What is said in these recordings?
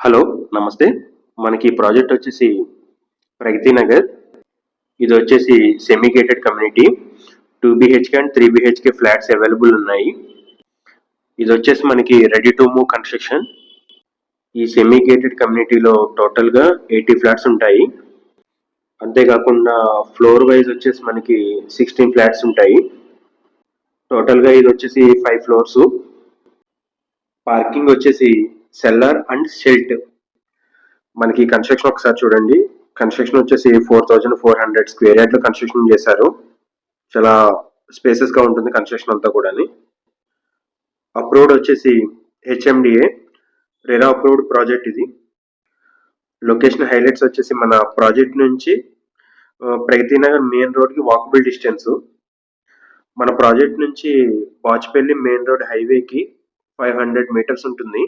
Hello నమస్తే. మనకి ఈ ప్రాజెక్ట్ వచ్చేసి ప్రగతి నగర్. ఇది వచ్చేసి semi gated community. 2 BHK and 3 BHK flats available ఉన్నాయి. ఇది వచ్చేసి మనకి రెడీ టు మూవ్ కన్స్ట్రక్షన్. ఈ సెమీ గేటెడ్ కమ్యూనిటీలో టోటల్గా 80 ఫ్లాట్స్ ఉంటాయి. అంతేకాకుండా ఫ్లోర్ వైజ్ వచ్చేసి మనకి 16 ఫ్లాట్స్ ఉంటాయి. టోటల్గా ఇది వచ్చేసి 5 ఫ్లోర్స్. పార్కింగ్ వచ్చేసి సెల్లర్ అండ్ షెల్ట్. మనకి కన్స్ట్రక్షన్ ఒకసారి చూడండి. కన్స్ట్రక్షన్ వచ్చేసి 4400 స్క్వేర్ యార్డ్ లో కన్స్ట్రక్షన్ చేశారు. చాలా స్పేసెస్ గా ఉంటుంది కన్స్ట్రక్షన్ అంతా కూడా. అప్రూవ్డ్ వచ్చేసి HMDA రెరా అప్రూవ్డ్ ప్రాజెక్ట్ ఇది. లొకేషన్ హైలైట్స్ వచ్చేసి మన ప్రాజెక్ట్ నుంచి ప్రగతి నగర్ మెయిన్ రోడ్ కి వాకబుల్ డిస్టెన్స్. మన ప్రాజెక్ట్ నుంచి బాచ్పల్లి మెయిన్ రోడ్ హైవేకి 500 మీటర్స్ ఉంటుంది.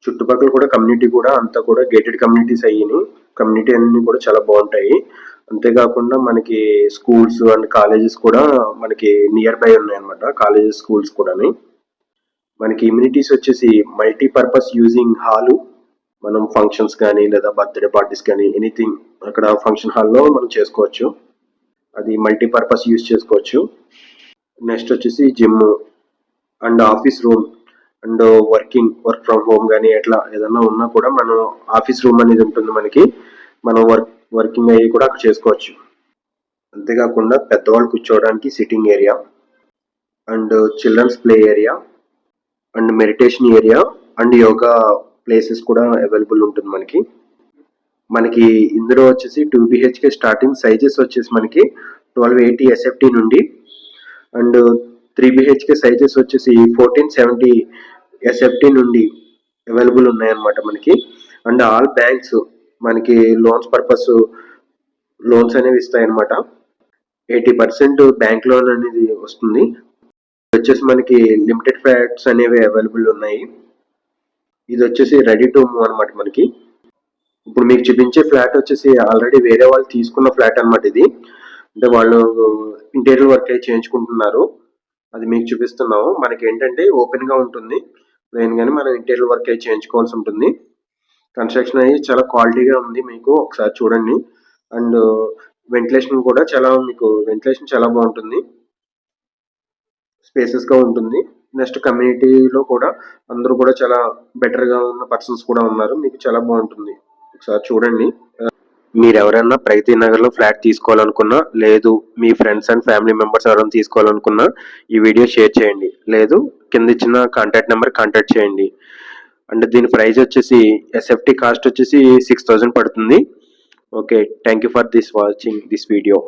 చుట్టుపక్కల కూడా కమ్యూనిటీ కూడా అంతా కూడా గేటెడ్ కమ్యూనిటీస్ అయ్యి కమ్యూనిటీ అన్ని కూడా చాలా బాగుంటాయి. అంతేకాకుండా మనకి స్కూల్స్ అండ్ కాలేజెస్ కూడా మనకి నియర్ బై ఉన్నాయన్నమాట. కాలేజెస్ స్కూల్స్ కూడా మనకి ఇమ్యూనిటీస్ వచ్చేసి మల్టీపర్పస్ యూజింగ్ హాలు. మనం ఫంక్షన్స్ కానీ లేదా బర్త్డే పార్టీస్ కానీ ఎనీథింగ్ అక్కడ ఫంక్షన్ హాల్లో మనం చేసుకోవచ్చు. అది మల్టీపర్పస్ యూజ్ చేసుకోవచ్చు. నెక్స్ట్ వచ్చేసి gym and office room and work from home కానీ ఎట్లా ఏదన్నా ఉన్నా కూడా మనం ఆఫీస్ రూమ్ అనేది ఉంటుంది మనకి. మనం వర్కింగ్ అయ్యి కూడా అక్కడ చేసుకోవచ్చు. అంతేకాకుండా పెద్దవాళ్ళు కూర్చోవడానికి sitting area and children's play area and meditation area and yoga places కూడా అవైలబుల్ ఉంటుంది మనకి ఇందులో వచ్చేసి 2 BHK స్టార్టింగ్ సైజెస్ వచ్చేసి మనకి 1280 SFT నుండి అండ్ 3 BHK సైజెస్ వచ్చేసి 1470 SFT నుండి అవైలబుల్ ఉన్నాయన్నమాట మనకి. అండ్ ఆల్ బ్యాంక్స్ మనకి లోన్స్ అనేవి ఇస్తాయన్నమాట. 80% బ్యాంక్ లోన్ అనేది వస్తుంది. వచ్చేసి మనకి లిమిటెడ్ ఫ్లాట్స్ అనేవి అవైలబుల్ ఉన్నాయి. ఇది వచ్చేసి రెడీ టు మూవ్ అనమాట మనకి. ఇప్పుడు మీకు చూపించే ఫ్లాట్ వచ్చేసి ఆల్రెడీ వేరే వాళ్ళు తీసుకున్న ఫ్లాట్ అనమాట ఇది. అంటే వాళ్ళు ఇంటీరియర్ వర్క్ చేయించుకుంటున్నారు. అది మీకు చూపిస్తున్నాము. మనకి ఏంటంటే ఓపెన్ గా ఉంటుంది ప్లెయిన్ గానీ మనం ఇంటీరియర్ వర్క్ చేయించుకోవాల్సి ఉంటుంది. కన్స్ట్రక్షన్ అనేది చాలా క్వాలిటీగా ఉంది. మీకు ఒకసారి చూడండి. అండ్ వెంటిలేషన్ కూడా వెంటిలేషన్ చాలా బాగుంటుంది. స్పేసెస్ గా ఉంటుంది. నెక్స్ట్ కమ్యూనిటీలో కూడా అందరూ కూడా చాలా బెటర్ గా ఉన్న పర్సన్స్ కూడా ఉన్నారు. మీకు చాలా బాగుంటుంది. ఒకసారి చూడండి. మీరు ఎవరైనా ప్రగతి నగర్ లో ఫ్లాట్ తీసుకోవాలనుకున్నా, లేదు మీ ఫ్రెండ్స్ అండ్ ఫ్యామిలీ మెంబర్స్ ఎవరైనా తీసుకోవాలనుకున్నా ఈ వీడియో షేర్ చేయండి. లేదు కింద ఇచ్చిన కాంటాక్ట్ నెంబర్ కాంటాక్ట్ చేయండి. అండ్ దీని ప్రైస్ వచ్చేసి SFT కాస్ట్ వచ్చేసి 6000 పడుతుంది. Okay, thank you for watching this video.